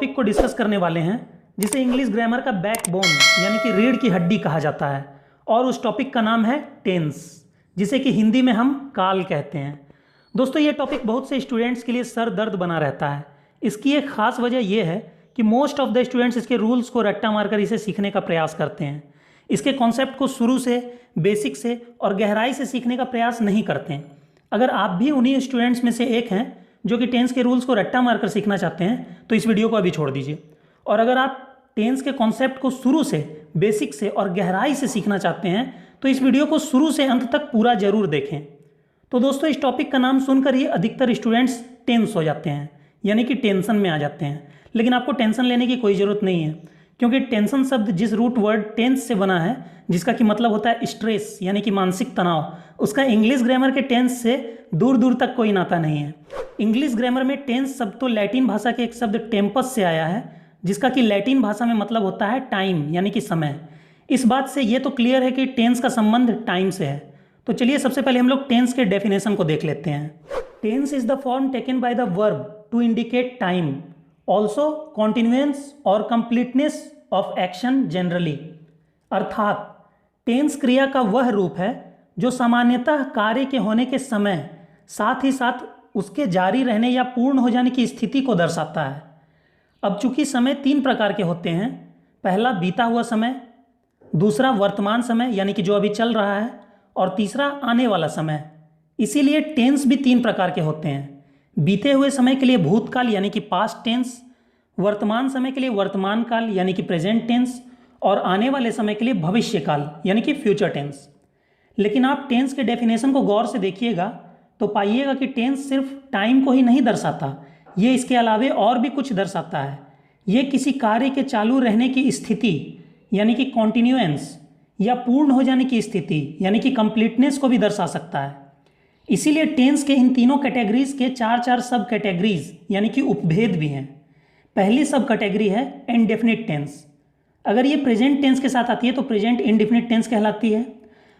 Topic को discuss करने वाले हैं जिसे इंग्लिश ग्रामर का बैकबोन यानी कि रीढ़ की हड्डी कहा जाता है, और उस टॉपिक का नाम है टेंस, जिसे कि हिंदी में हम काल कहते हैं। दोस्तों, ये टॉपिक बहुत से स्टूडेंट्स के लिए सर दर्द बना रहता है। इसकी एक ख़ास वजह यह है कि मोस्ट ऑफ द स्टूडेंट्स इसके रूल्स को रट्टा मारकर इसे सीखने का प्रयास करते हैं। इसके कॉन्सेप्ट को शुरू से, बेसिक से और गहराई से सीखने का प्रयास नहीं करते हैं। अगर आप भी उन्हीं स्टूडेंट्स में से एक हैं जो कि टेंस के रूल्स को रट्टा मारकर सीखना चाहते हैं, तो इस वीडियो को अभी छोड़ दीजिए। और अगर आप टेंस के कॉन्सेप्ट को शुरू से, बेसिक से और गहराई से सीखना चाहते हैं, तो इस वीडियो को शुरू से अंत तक पूरा जरूर देखें। तो दोस्तों, इस टॉपिक का नाम सुनकर ही अधिकतर स्टूडेंट्स टेंस हो जाते हैं, यानी कि टेंशन में आ जाते हैं। लेकिन आपको टेंशन लेने की कोई ज़रूरत नहीं है, क्योंकि टेंशन शब्द जिस रूट वर्ड टेंस से बना है, जिसका कि मतलब होता है स्ट्रेस यानी कि मानसिक तनाव, उसका इंग्लिश ग्रामर के टेंस से दूर दूर तक कोई नाता नहीं है। इंग्लिश ग्रामर में टेंस शब्द तो लैटिन भाषा के एक शब्द टेम्पस से आया है, जिसका कि लैटिन भाषा में मतलब होता है टाइम यानी कि समय। इस बात से ये तो क्लियर है कि टेंस का संबंध टाइम से है। तो चलिए सबसे पहले हम लोग टेंस के डेफिनेशन को देख लेते हैं। Tense is the form taken by the verb to indicate time, also continuance और कंप्लीटनेस ऑफ एक्शन जनरली। अर्थात टेंस क्रिया का वह रूप है जो सामान्यतः कार्य के होने के समय, साथ ही साथ उसके जारी रहने या पूर्ण हो जाने की स्थिति को दर्शाता है। अब चूंकि समय तीन प्रकार के होते हैं, पहला बीता हुआ समय, दूसरा वर्तमान समय यानी कि जो अभी चल रहा है, और तीसरा आने वाला समय। इसीलिए टेंस भी तीन प्रकार के होते हैं। बीते हुए समय के लिए भूतकाल यानी कि पास्ट टेंस, वर्तमान समय के लिए वर्तमान काल यानी कि प्रेजेंट टेंस, और आने वाले समय के लिए भविष्य काल यानी कि फ्यूचर टेंस। लेकिन आप टेंस के डेफिनेशन को गौर से देखिएगा तो पाइएगा कि टेंस सिर्फ टाइम को ही नहीं दर्शाता, ये इसके अलावे और भी कुछ दर्शाता है। ये किसी कार्य के चालू रहने की स्थिति यानी कि कॉन्टिन्यूएंस, या पूर्ण हो जाने की स्थिति यानी कि कंप्लीटनेस को भी दर्शा सकता है। इसीलिए टेंस के इन तीनों कैटेगरीज के चार सब कैटेगरीज यानी कि उपभेद भी हैं। पहली सब कैटेगरी है इंडेफिनिट टेंस। अगर ये प्रेजेंट टेंस के साथ आती है तो प्रेजेंट इंडेफिनिट टेंस कहलाती है।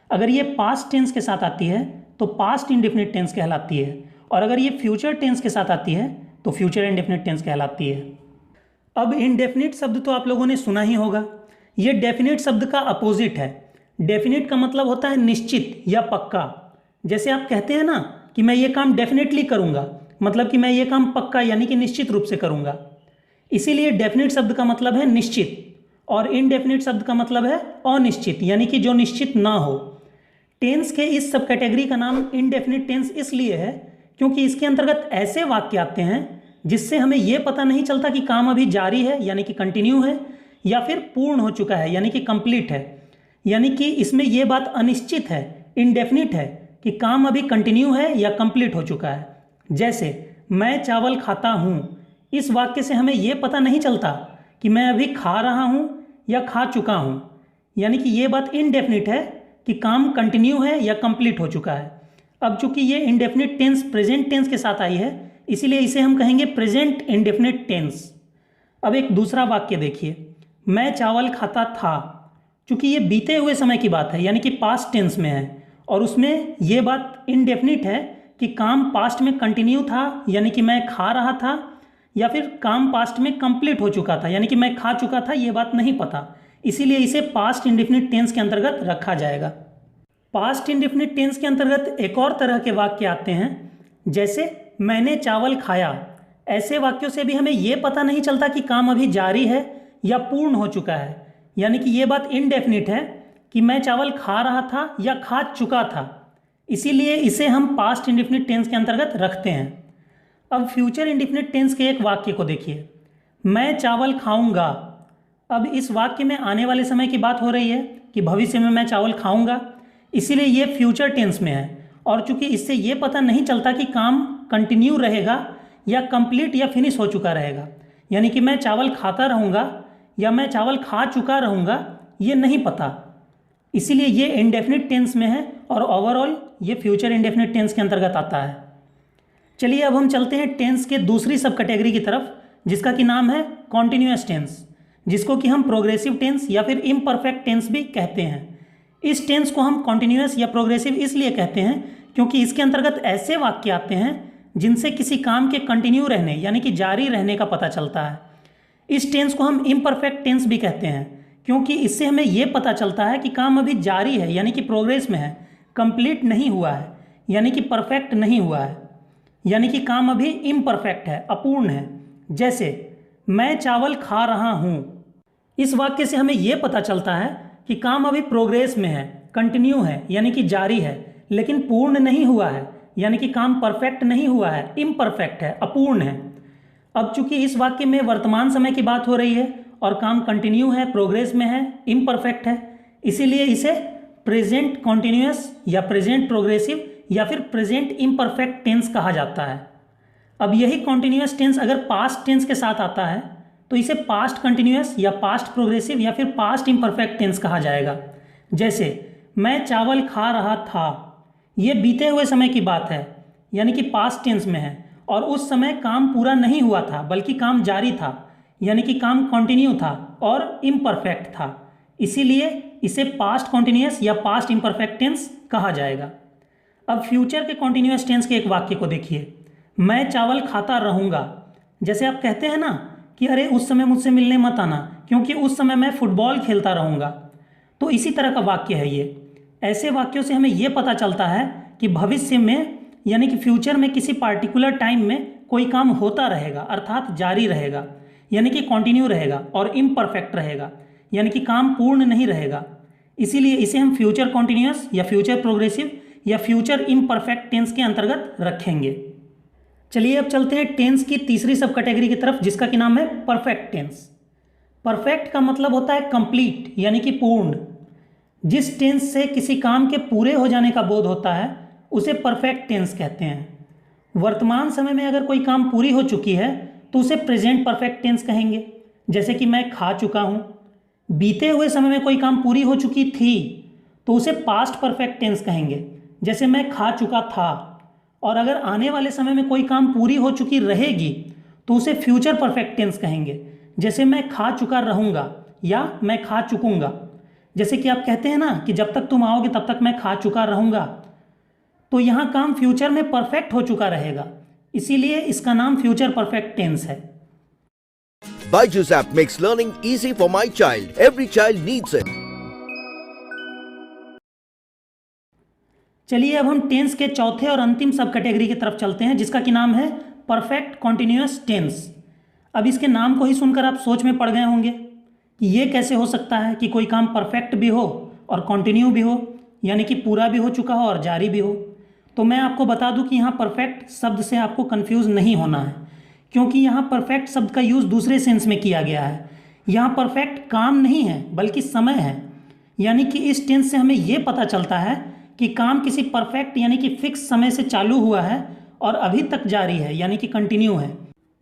अगर ये पास्ट टेंस के साथ आती है तो पास्ट इंडेफिनिट टेंस कहलाती है। और अगर ये फ्यूचर टेंस के साथ आती है तो फ्यूचर इंडेफिनिट टेंस कहलाती है। अब इंडेफिनिट शब्द तो आप लोगों ने सुना ही होगा। ये डेफिनिट शब्द का अपोजिट है। डेफिनिट का मतलब होता है निश्चित या पक्का। जैसे आप कहते हैं ना कि मैं ये काम डेफिनेटली करूँगा, मतलब कि मैं ये काम पक्का यानी कि निश्चित रूप से करूँगा। इसीलिए डेफिनिट शब्द का मतलब है निश्चित, और इनडेफिनिट शब्द का मतलब है अनिश्चित यानी कि जो निश्चित ना हो। टेंस के इस सब कैटेगरी का नाम इनडेफिनिट टेंस इसलिए है क्योंकि इसके अंतर्गत ऐसे वाक्य आते हैं जिससे हमें यह पता नहीं चलता कि काम अभी जारी है यानी कि कंटिन्यू है, या फिर पूर्ण हो चुका है यानी कि कंप्लीट है। यानी कि इसमें यह बात अनिश्चित है, इनडेफिनिट है कि काम अभी कंटिन्यू है या कंप्लीट हो चुका है। जैसे मैं चावल खाता हूँ, इस वाक्य से हमें यह पता नहीं चलता कि मैं अभी खा रहा हूँ या खा चुका हूँ। यानी कि ये बात इनडेफिनिट है कि काम कंटिन्यू है या कंप्लीट हो चुका है। अब चूंकि ये इंडेफिनिट टेंस प्रेजेंट टेंस के साथ आई है, इसीलिए इसे हम कहेंगे प्रेजेंट इंडेफिनिट टेंस। अब एक दूसरा वाक्य देखिए, मैं चावल खाता था। चूंकि ये बीते हुए समय की बात है यानी कि पास्ट टेंस में है, और उसमें ये बात इनडेफिनिट है कि काम पास्ट में कंटिन्यू था यानी कि मैं खा रहा था, या फिर काम पास्ट में कंप्लीट हो चुका था यानी कि मैं खा चुका था, ये बात नहीं पता। इसीलिए इसे पास्ट इंडेफिनिट टेंस के अंतर्गत रखा जाएगा। पास्ट इंडेफिनिट टेंस के अंतर्गत एक और तरह के वाक्य आते हैं, जैसे मैंने चावल खाया। ऐसे वाक्यों से भी हमें यह पता नहीं चलता कि काम अभी जारी है या पूर्ण हो चुका है, यानी कि ये बात इनडेफिनिट है कि मैं चावल खा रहा था या खा चुका था। इसीलिए इसे हम पास्ट इंडेफिनिट टेंस के अंतर्गत रखते हैं। अब फ्यूचर इंडेफिनिट टेंस के एक वाक्य को देखिए, मैं चावल खाऊंगा। अब इस वाक्य में आने वाले समय की बात हो रही है कि भविष्य में मैं चावल खाऊंगा, इसीलिए ये फ्यूचर टेंस में है। और चूंकि इससे ये पता नहीं चलता कि काम कंटिन्यू रहेगा या कंप्लीट या फिनिश हो चुका रहेगा, यानी कि मैं चावल खाता रहूँगा या मैं चावल खा चुका रहूँगा, ये नहीं पता। इसीलिए ये इंडेफिनिट टेंस में है और ओवरऑल ये फ्यूचर इंडेफिनिट टेंस के अंतर्गत आता है। चलिए अब हम चलते हैं टेंस के दूसरी सब कैटेगरी की तरफ, जिसका कि नाम है कॉन्टिन्यूअस टेंस, जिसको कि हम प्रोग्रेसिव टेंस या फिर इम्परफेक्ट टेंस भी कहते हैं। इस टेंस को हम कॉन्टिन्यूअस या प्रोग्रेसिव इसलिए कहते हैं क्योंकि इसके अंतर्गत ऐसे वाक्य आते हैं जिनसे किसी काम के कंटिन्यू रहने यानी कि जारी रहने का पता चलता है। इस टेंस को हम इम्परफेक्ट टेंस भी कहते हैं, क्योंकि इससे हमें यह पता चलता है कि काम अभी जारी है, यानी कि प्रोग्रेस में है, कंप्लीट नहीं हुआ है, यानी कि परफेक्ट नहीं हुआ है, यानी कि काम अभी इम्परफेक्ट है, अपूर्ण है। जैसे मैं चावल खा रहा हूँ, इस वाक्य से हमें यह पता चलता है कि काम अभी प्रोग्रेस में है, कंटिन्यू है, यानी कि जारी है, लेकिन पूर्ण नहीं हुआ है, यानी कि काम परफेक्ट नहीं हुआ है, इम्परफेक्ट है, अपूर्ण है। अब चूंकि इस वाक्य में वर्तमान समय की बात हो रही है और काम कंटिन्यू है, प्रोग्रेस में है, इम्परफेक्ट है, इसीलिए इसे प्रेजेंट कॉन्टिन्यूअस या प्रेजेंट प्रोग्रेसिव या फिर प्रेजेंट इम्परफेक्ट टेंस कहा जाता है। अब यही कॉन्टिन्यूअस टेंस अगर पास्ट टेंस के साथ आता है तो इसे पास्ट कंटिन्यूअस या पास्ट प्रोग्रेसिव या फिर पास्ट इम्परफेक्ट टेंस कहा जाएगा। जैसे मैं चावल खा रहा था, ये बीते हुए समय की बात है, यानी कि पास्ट टेंस में है, और उस समय काम पूरा नहीं हुआ था बल्कि काम जारी था, यानी कि काम कंटिन्यू था और इम्परफेक्ट था, इसीलिए इसे पास्ट कॉन्टिन्यूअस या पास्ट इम्परफेक्ट टेंस कहा जाएगा। अब फ्यूचर के कॉन्टिन्यूअस टेंस के एक वाक्य को देखिए, मैं चावल खाता रहूँगा। जैसे आप कहते हैं ना कि अरे उस समय मुझसे मिलने मत आना क्योंकि उस समय मैं फुटबॉल खेलता रहूँगा, तो इसी तरह का वाक्य है ये। ऐसे वाक्यों से हमें ये पता चलता है कि भविष्य में यानी कि फ्यूचर में किसी पार्टिकुलर टाइम में कोई काम होता रहेगा, अर्थात जारी रहेगा, यानी कि कंटिन्यू रहेगा, और इम्परफेक्ट रहेगा, यानी कि काम पूर्ण नहीं रहेगा। इसीलिए इसे हम फ्यूचर कॉन्टिन्यूअस या फ्यूचर प्रोग्रेसिव या फ्यूचर इम्परफेक्ट टेंस के अंतर्गत रखेंगे। चलिए अब चलते हैं टेंस की तीसरी सब कैटेगरी की तरफ, जिसका कि नाम है परफेक्ट टेंस। परफेक्ट का मतलब होता है कंप्लीट, यानी कि पूर्ण। जिस टेंस से किसी काम के पूरे हो जाने का बोध होता है उसे परफेक्ट टेंस कहते हैं। वर्तमान समय में अगर कोई काम पूरी हो चुकी है तो उसे प्रेजेंट परफेक्ट टेंस कहेंगे, जैसे कि मैं खा चुका हूँ। बीते हुए समय में कोई काम पूरी हो चुकी थी तो उसे पास्ट परफेक्ट टेंस कहेंगे, जैसे मैं खा चुका था। और अगर आने वाले समय में कोई काम पूरी हो चुकी रहेगी तो उसे फ्यूचर परफेक्ट टेंस कहेंगे, जैसे मैं खा चुका रहूँगा या मैं खा चुकूँगा। जैसे कि आप कहते हैं ना कि जब तक तुम आओगे तब तक मैं खा चुका रहूँगा, तो यहाँ काम फ्यूचर में परफेक्ट हो चुका रहेगा, इसीलिए इसका नाम फ्यूचर परफेक्ट टेंस है। Byju's app makes learning easy for my child. Every child needs it. चलिए अब हम टेंस के चौथे और अंतिम सब कैटेगरी की तरफ चलते हैं, जिसका कि नाम है परफेक्ट कॉन्टिन्यूअस टेंस। अब इसके नाम को ही सुनकर आप सोच में पड़ गए होंगे कि ये कैसे हो सकता है कि कोई काम परफेक्ट भी हो और कंटिन्यू भी हो, यानी कि पूरा भी हो चुका हो और जारी भी हो। तो मैं आपको बता दूं कि यहाँ परफेक्ट शब्द से आपको कंफ्यूज नहीं होना है, क्योंकि यहाँ परफेक्ट शब्द का यूज़ दूसरे सेंस में किया गया है। यहाँ परफेक्ट काम नहीं है बल्कि समय है, यानी कि इस टेंस से हमें ये पता चलता है कि काम किसी परफेक्ट यानी कि फिक्स समय से चालू हुआ है और अभी तक जारी है, यानी कि कंटिन्यू है।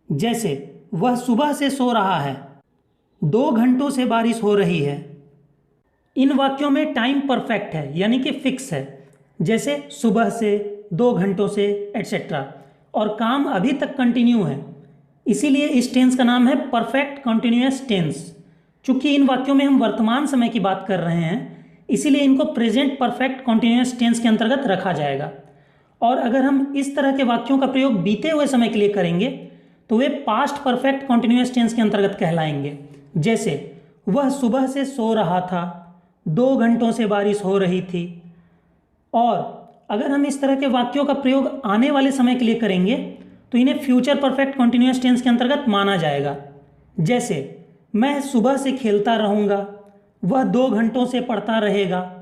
जैसे वह सुबह से सो रहा है, 2 घंटों से बारिश हो रही है। इन वाक्यों में टाइम परफेक्ट है, यानी कि फिक्स है, जैसे सुबह से, 2 घंटों से, एटसेट्रा, और काम अभी तक कंटिन्यू है, इसीलिए इस टेंस का नाम है परफेक्ट कंटिन्यूअस टेंस। चूंकि इन वाक्यों में हम वर्तमान समय की बात कर रहे हैं, इसीलिए इनको प्रेजेंट परफेक्ट कंटिन्यूअस टेंस के अंतर्गत रखा जाएगा। और अगर हम इस तरह के वाक्यों का प्रयोग बीते हुए समय के लिए करेंगे तो वे पास्ट परफेक्ट कंटिन्यूअस टेंस के अंतर्गत कहलाएंगे। जैसे वह सुबह से सो रहा था, 2 घंटों से बारिश हो रही थी। और अगर हम इस तरह के वाक्यों का प्रयोग आने वाले समय के लिए करेंगे तो इन्हें फ्यूचर परफेक्ट कंटिन्यूअस टेंस के अंतर्गत माना जाएगा। जैसे मैं सुबह से खेलता रहूँगा, वह 2 घंटों से पढ़ता रहेगा।